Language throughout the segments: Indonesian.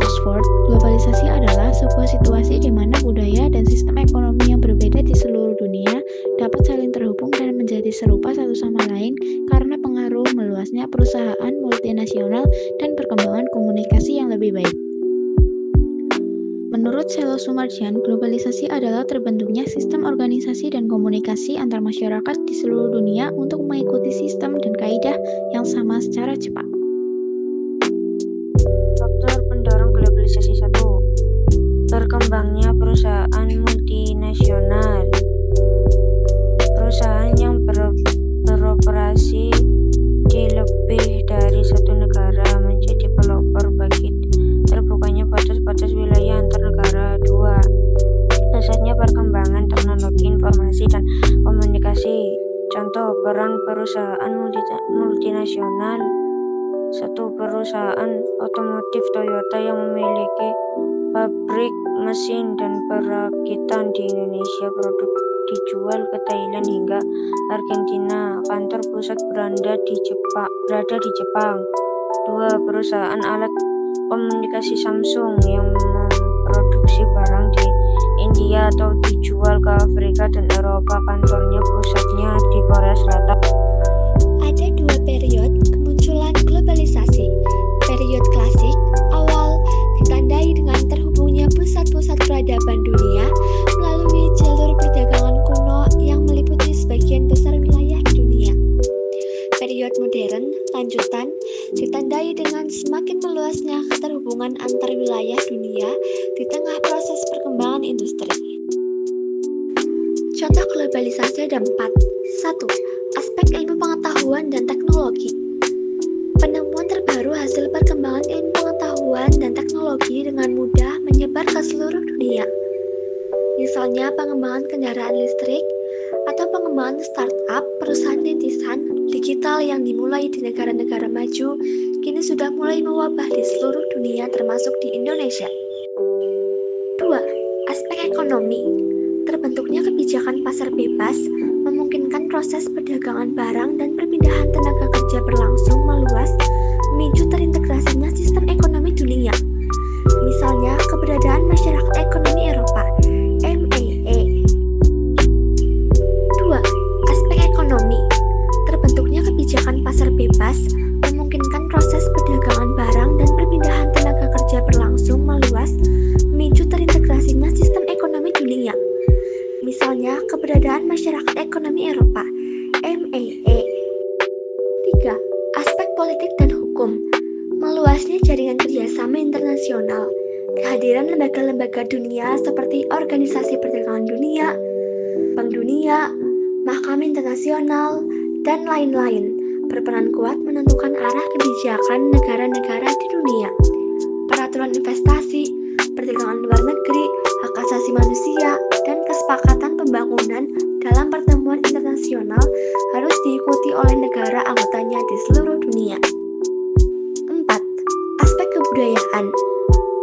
Oxford, globalisasi adalah sebuah situasi di mana budaya dan sistem ekonomi yang berbeda di seluruh dunia dapat saling terhubung dan menjadi serupa satu sama lain karena pengaruh meluasnya perusahaan multinasional dan perkembangan komunikasi yang lebih baik. Menurut Selo Sumarjian, globalisasi adalah terbentuknya sistem organisasi dan komunikasi antar masyarakat di seluruh dunia untuk mengikuti sistem dan kaidah yang sama secara cepat. Faktor pendorong globalisasi 1. Berkembangnya perusahaan multinasional. Perusahaan yang beroperasi di lebih dari satu negara menjadi pelopor bagi terbukanya batas-batas wilayah antar negara. 2. Pesatnya perkembangan teknologi informasi dan komunikasi. Contoh, peran perusahaan multinasional. 1. Perusahaan otomotif Toyota yang memiliki pabrik mesin dan perakitan di Indonesia, produk dijual ke Thailand hingga Argentina. Kantor pusat berada di Jepang. 2. Perusahaan alat komunikasi Samsung yang memproduksi barang di India atau dijual ke Afrika dan Eropa. Kantornya pusatnya di Korea Selatan. Ada dua periode kemunculan globalisasi. Periode klasik awal ditandai dengan terhubungnya pusat-pusat peradaban dunia melalui jalur perdagangan kuno yang meliputi sebagian besar wilayah dunia. Periode modern lanjutan ditandai dengan semakin meluasnya keterhubungan antar wilayah dunia di tengah proses perkembangan industri. Contoh globalisasi ada 4. 1. Aspek ilmu pengetahuan dan teknologi. Penemuan terbaru hasil perkembangan ilmu pengetahuan dan teknologi dengan mudah menyebar ke seluruh dunia. Misalnya pengembangan kendaraan listrik atau pengembangan startup perusahaan rintisan digital yang dimulai di negara-negara maju kini sudah mulai mewabah di seluruh dunia termasuk di Indonesia. 2. Aspek ekonomi. Terbentuknya kebijakan pasar bebas memungkinkan proses perdagangan barang dan perpindahan tenaga kerja berlangsung meluas, memicu terintegrasinya sistem ekonomi dunia. Misalnya keberadaan Masyarakat Ekonomi Eropa (MAE). 2. Aspek ekonomi. Terbentuknya kebijakan pasar bebas memungkinkan proses perdagangan barang dan perpindahan tenaga kerja berlangsung meluas, memicu terintegrasinya sistem ekonomi dunia. Misalnya keberadaan Masyarakat Ekonomi Eropa (MAE). 3. Aspek politik dan hukum. Meluasnya jaringan kerjasama internasional, kehadiran lembaga-lembaga dunia seperti Organisasi Perdagangan Dunia, Bank Dunia, Mahkamah Internasional, dan lain-lain berperan kuat menentukan arah kebijakan negara-negara di dunia. Peraturan investasi, perdagangan luar negeri, hak asasi manusia, dan kesepakatan pembangunan dalam pertemuan internasional harus diikuti oleh negara anggotanya di seluruh dunia. 4. Aspek kebudayaan.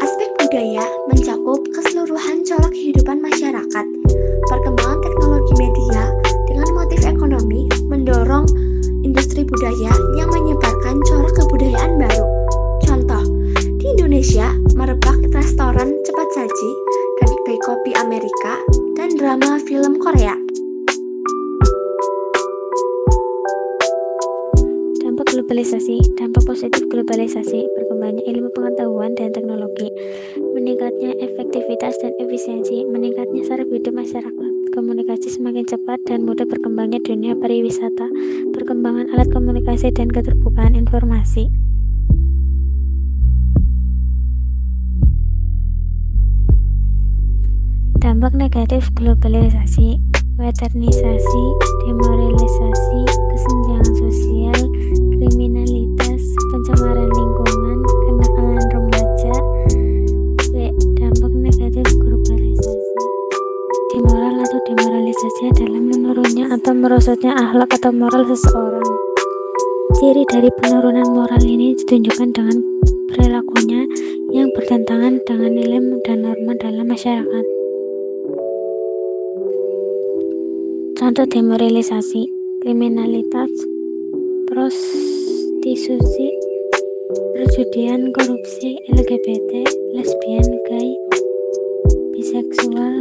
Aspek budaya mencakup keseluruhan corak kehidupan masyarakat. Perkembangan teknologi media dengan motif ekonomi mendorong industri budaya yang menyebarkan corak kebudayaan baru. Contoh, di Indonesia merebak restoran cepat saji dan kedai kopi Amerika dan drama film Korea. Dampak globalisasi. Dampak positif globalisasi: perkembangannya ilmu pengetahuan dan teknologi, meningkatnya efektivitas dan efisiensi, meningkatnya saraf hidup masyarakat, komunikasi semakin cepat dan mudah, berkembangnya dunia pariwisata, perkembangan alat komunikasi dan keterbukaan informasi. Dampak negatif globalisasi: westernisasi, demoralisasi, kesenjangan sosial, kriminalitas, pencemaran lingkungan, kenakalan remaja. Dampak negatif globalisasi: demoral atau demoralisasi adalah menurunnya atau merosotnya akhlak atau moral seseorang. Ciri dari penurunan moral ini ditunjukkan dengan perilakunya yang bertentangan dengan nilai dan norma dalam masyarakat. Contoh demoralisasi: kriminalitas, prostitusi, perjudian, korupsi, LGBT, lesbian, gay, biseksual,